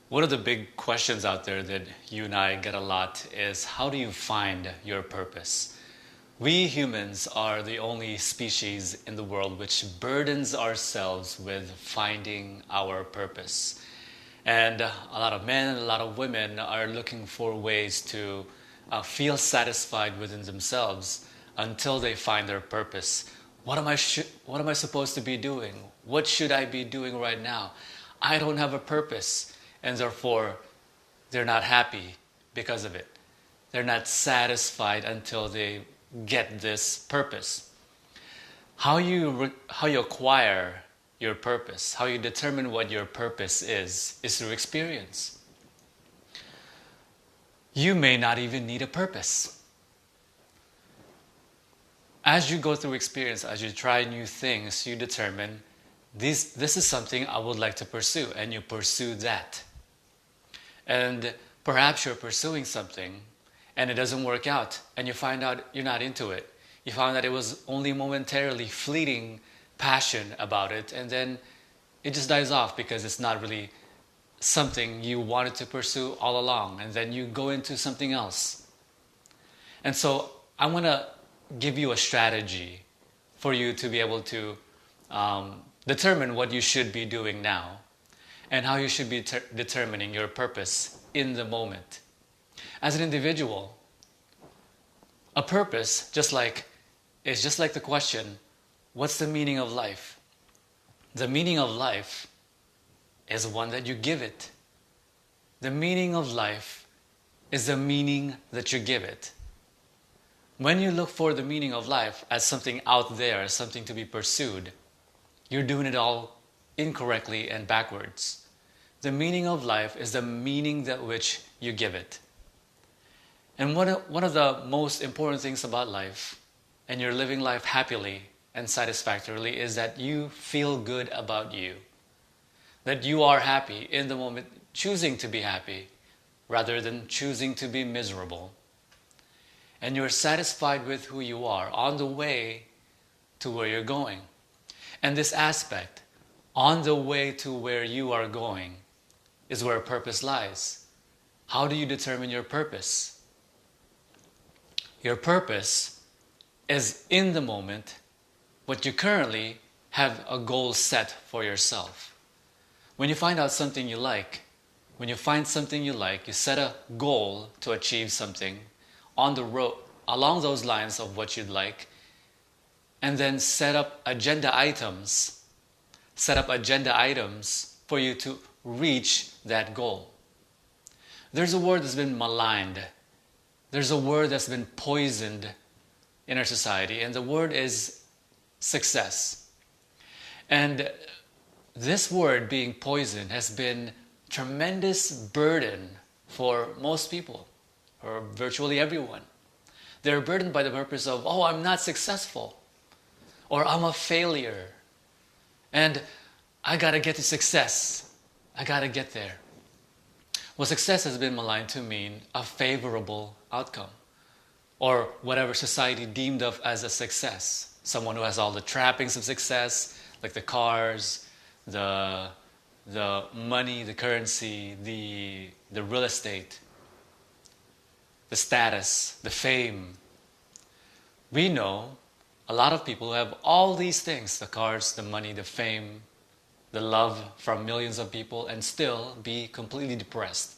One of the big questions out there that you and I get a lot is how do you find your purpose? We humans are the only species in the world which burdens ourselves with finding our purpose. And a lot of men and a lot of women are looking for ways to feel satisfied within themselves until they find their purpose. What am I supposed to be doing? What should I be doing right now? I don't have a purpose, and therefore they're not happy because of it. They're not satisfied until they get this purpose. How you acquire your purpose, how you determine what your purpose is through experience. You may not even need a purpose. As you go through experience, as you try new things, you determine this is something I would like to pursue, and you pursue that. And perhaps you're pursuing something and it doesn't work out, and you find out you're not into it. You found that it was only momentarily fleeting passion about it, and then it just dies off because it's not really something you wanted to pursue all along, and then you go into something else. And so I want to give you a strategy for you to be able to determine what you should be doing now and how you should be determining your purpose in the moment. As an individual, a purpose is just like the question, what's the meaning of life? The meaning of life is one that you give it. The meaning of life is the meaning that you give it. When you look for the meaning of life as something out there, as something to be pursued, you're doing it all incorrectly and backwards. The meaning of life is the meaning that which you give it. And one of the most important things about life, and you're living life happily and satisfactorily, is that you feel good about you. That you are happy in the moment, choosing to be happy rather than choosing to be miserable. And you're satisfied with who you are on the way to where you're going. And this aspect, on the way to where you are going, is where purpose lies. How do you determine your purpose? Your purpose is in the moment what you currently have a goal set for yourself. When you find out something you like, you set a goal to achieve something on the road, along those lines of what you'd like, and then set up agenda items for you to reach that goal. There's a word that's been maligned. There's a word that's been poisoned in our society, and the word is success. And this word being poisoned has been a tremendous burden for most people, or virtually everyone. They're burdened by the purpose of, oh, I'm not successful, or I'm a failure, and I gotta get to success. I gotta get there. Well, success has been maligned to mean a favorable outcome, or whatever society deemed of as a success. Someone who has all the trappings of success, like the cars, the money, the currency, the real estate, the status, the fame. We know a lot of people who have all these things, the cars, the money, the fame, the love from millions of people, and still be completely depressed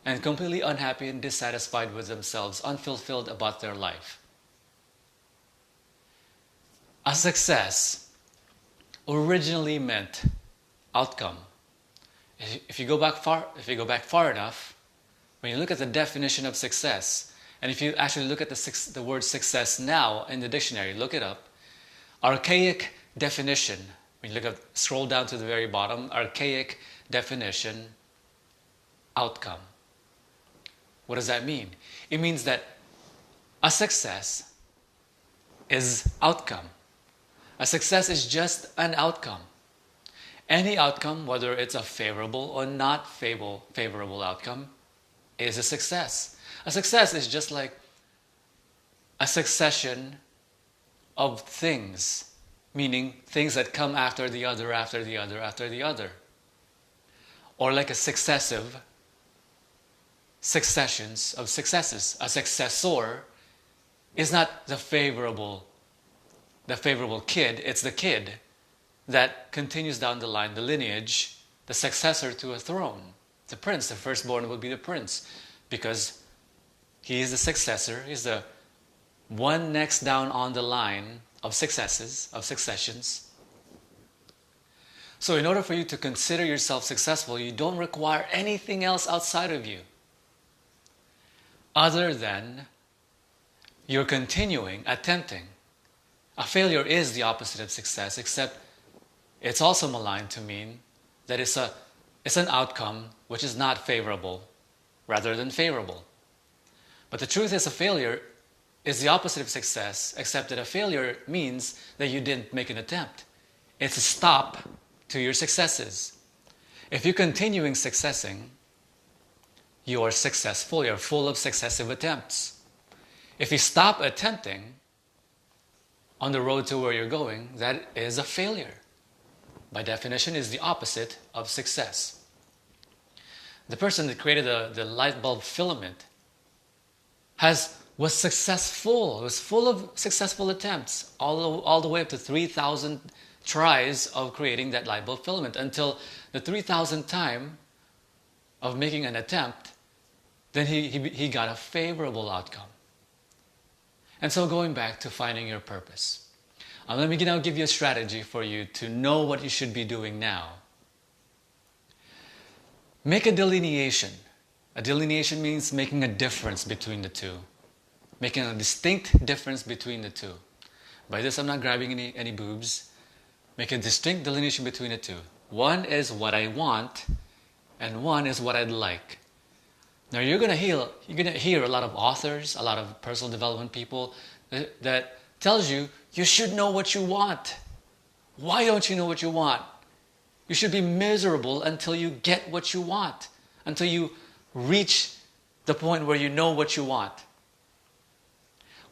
and completely unhappy and dissatisfied with themselves, unfulfilled about their life. A success originally meant outcome. If you go back far enough, when you look at the definition of success, and if you actually look at the word success now in the dictionary, look it up, archaic definition, when you scroll down to the very bottom, archaic definition, outcome. What does that mean? It means that a success is outcome. A success is just an outcome. Any outcome, whether it's a favorable or not favorable outcome, is a success. A success is just like a succession of things, meaning things that come after the other, after the other, after the other. or like a successive successions of successes. A successor is not the favorable kid, it's the kid that continues down the line, the lineage, the successor to a throne. The prince, the firstborn will be the prince because he is the successor, he's the one next down on the line of successes, of successions. So in order for you to consider yourself successful, you don't require anything else outside of you other than you're continuing, attempting. A failure is the opposite of success, except it's also maligned to mean that it's an outcome which is not favorable rather than favorable. But the truth is, a failure is the opposite of success, except that a failure means that you didn't make an attempt. It's a stop to your successes. If you're continuing successing, you are successful, you're full of successive attempts. If you stop attempting on the road to where you're going, that is a failure. By definition, is the opposite of success. The person that created the light bulb filament was successful. It was full of successful attempts, all the way up to 3,000 tries of creating that light bulb filament, until the 3,000th time of making an attempt, then he got a favorable outcome. And so going back to finding your purpose. Let me now give you a strategy for you to know what you should be doing now. Make a delineation. A delineation means making a difference between the two. Making a distinct difference between the two. By this, I'm not grabbing any boobs. Make a distinct delineation between the two. One is what I want, and one is what I'd like. Now you're gonna hear a lot of authors, a lot of personal development people that tells you should know what you want. Why don't you know what you want? You should be miserable until you get what you want, until you reach the point where you know what you want.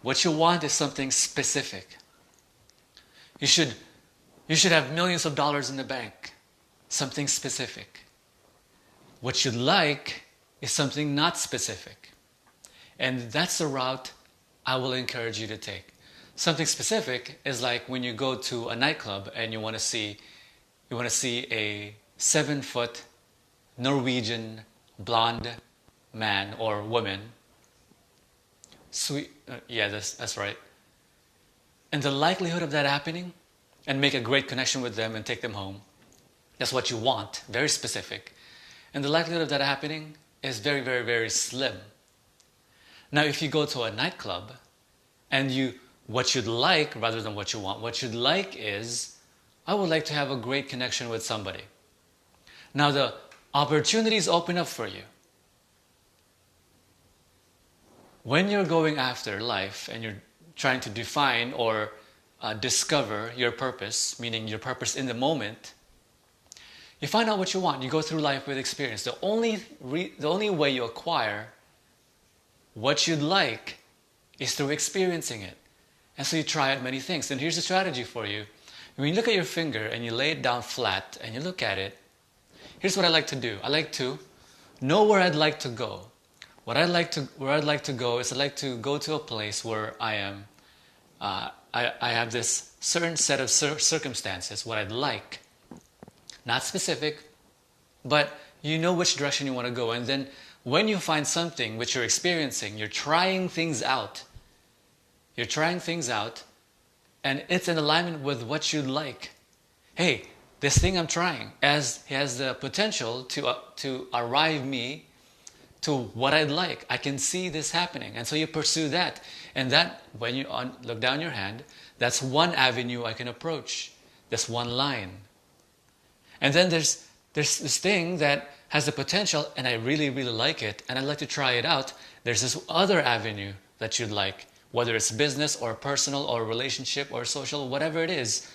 What you want is something specific. You should have millions of dollars in the bank. Something specific. What you'd like is something not specific. And that's the route I will encourage you to take. Something specific is like when you go to a nightclub and you want to see a 7-foot Norwegian blonde man or woman. Sweet, that's right. And the likelihood of that happening, and make a great connection with them and take them home, that's what you want, very specific. And the likelihood of that happening is very, very, very slim. Now, if you go to a nightclub and what you'd like rather than what you want, what you'd like is, I would like to have a great connection with somebody. Now, the opportunities open up for you. When you're going after life and you're trying to define or discover your purpose, meaning your purpose in the moment, you find out what you want. You go through life with experience. The only way you acquire what you'd like is through experiencing it. And so you try out many things. And here's a strategy for you. When you look at your finger and you lay it down flat and you look at it, here's what I like to do. I like to know where I'd like to go. Where I'd like to go is I'd like to go to a place where I am. I have this certain set of circumstances. What I'd like, not specific, but you know which direction you want to go. And then when you find something which you're experiencing, you're trying things out. You're trying things out, and it's in alignment with what you'd like. Hey, this thing I'm trying has the potential to arrive me to what I'd like. I can see this happening. And so you pursue that. And that, when you look down your hand, that's one avenue I can approach. That's one line. And then there's this thing that has the potential, and I really, really like it, and I'd like to try it out. There's this other avenue that you'd like, whether it's business or personal or relationship or social, whatever it is.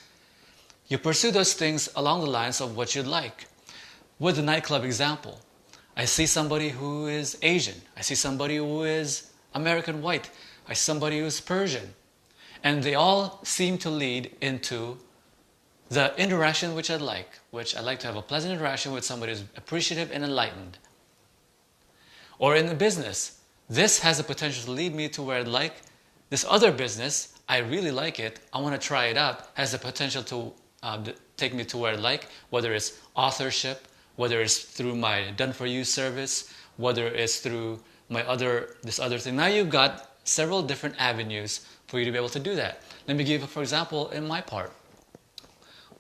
You pursue those things along the lines of what you'd like. With the nightclub example, I see somebody who is Asian. I see somebody who is American white. I see somebody who's Persian. And they all seem to lead into The interaction which I'd like to have a pleasant interaction with somebody who's appreciative and enlightened. Or in the business, this has the potential to lead me to where I'd like. This other business, I really like it, I want to try it out, has the potential to take me to where I'd like, whether it's authorship, whether it's through my done-for-you service, whether it's through this other thing. Now you've got several different avenues for you to be able to do that. Let me give you, for example, in my part.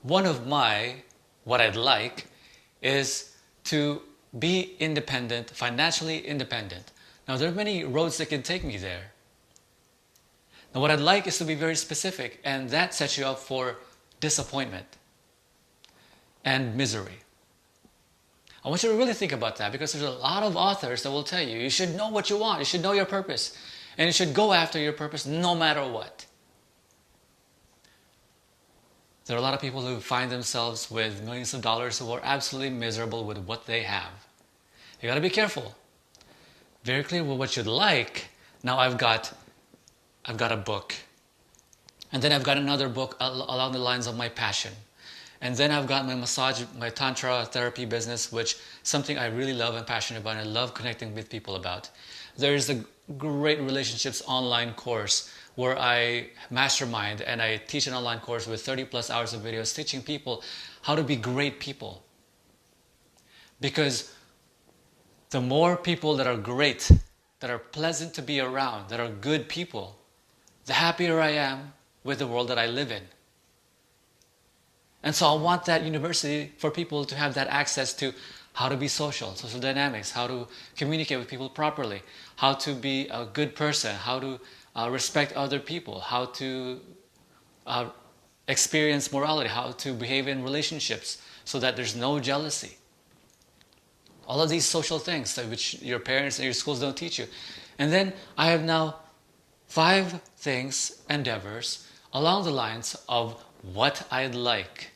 What I'd like is to be independent, financially independent. Now there are many roads that can take me there. Now what I'd like is to be very specific, and that sets you up for disappointment and misery. I want you to really think about that, because there's a lot of authors that will tell you, you should know what you want, you should know your purpose, and you should go after your purpose no matter what. There are a lot of people who find themselves with millions of dollars who are absolutely miserable with what they have. You got to be careful. Very clear with what you'd like. Now I've got a book, and then I've got another book along the lines of my passion. And then I've got my Tantra therapy business, which something I really love and passionate about, and I love connecting with people about. There's a great relationships online course where I mastermind, and I teach an online course with 30 plus hours of videos teaching people how to be great people. Because the more people that are great, that are pleasant to be around, that are good people, the happier I am with the world that I live in. And so I want that university for people to have that access to how to be social dynamics, how to communicate with people properly, how to be a good person, how to respect other people, how to experience morality, how to behave in relationships so that there's no jealousy. All of these social things that which your parents and your schools don't teach you. And then I have now 5 things, endeavors, along the lines of what I'd like.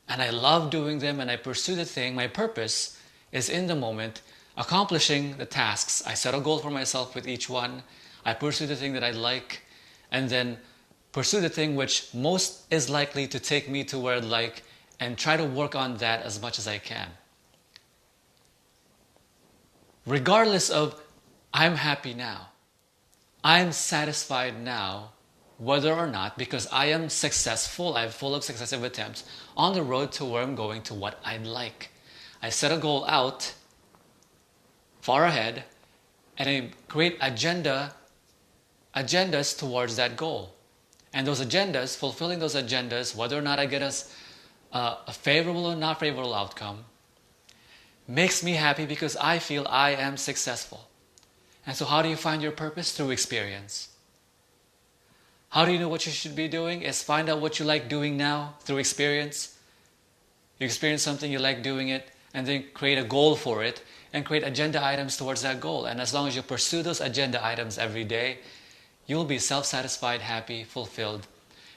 And I love doing them, and I pursue the thing. My purpose is in the moment, accomplishing the tasks. I set a goal for myself with each one. I pursue the thing that I like, and then pursue the thing which most is likely to take me to where I'd like, and try to work on that as much as I can. Regardless of, I'm happy now. I'm satisfied now, whether or not, because I am successful, I'm full of successive attempts on the road to where I'm going, to what I'd like. I set a goal out far ahead, and I create agendas towards that goal. And those agendas, fulfilling those agendas, whether or not I get a favorable or not favorable outcome, makes me happy because I feel I am successful. And so how do you find your purpose? Through experience. How do you know what you should be doing? Is find out what you like doing now through experience. You experience something, you like doing it, and then create a goal for it, and create agenda items towards that goal. And as long as you pursue those agenda items every day, you'll be self-satisfied, happy, fulfilled,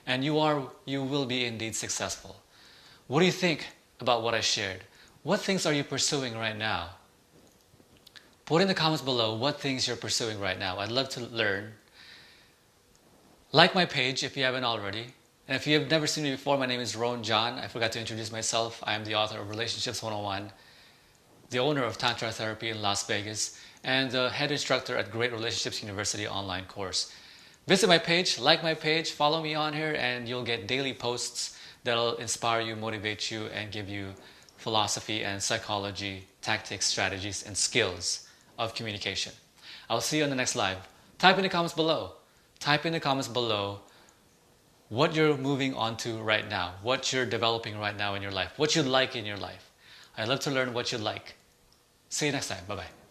and you will be indeed successful. What do you think about what I shared? What things are you pursuing right now? Put in the comments below what things you're pursuing right now. I'd love to learn. Like my page if you haven't already. And if you have never seen me before, my name is Ron John. I forgot to introduce myself. I am the author of Relationships 101, the owner of Tantra Therapy in Las Vegas, and the head instructor at Great Relationships University online course. Visit my page, like my page, follow me on here, and you'll get daily posts that'll inspire you, motivate you, and give you philosophy and psychology, tactics, strategies, and skills of communication. I'll see you on the next live. Type in the comments below. Type in the comments below what you're moving on to right now, what you're developing right now in your life, what you like in your life. I'd love to learn what you like. See you next time. Bye-bye.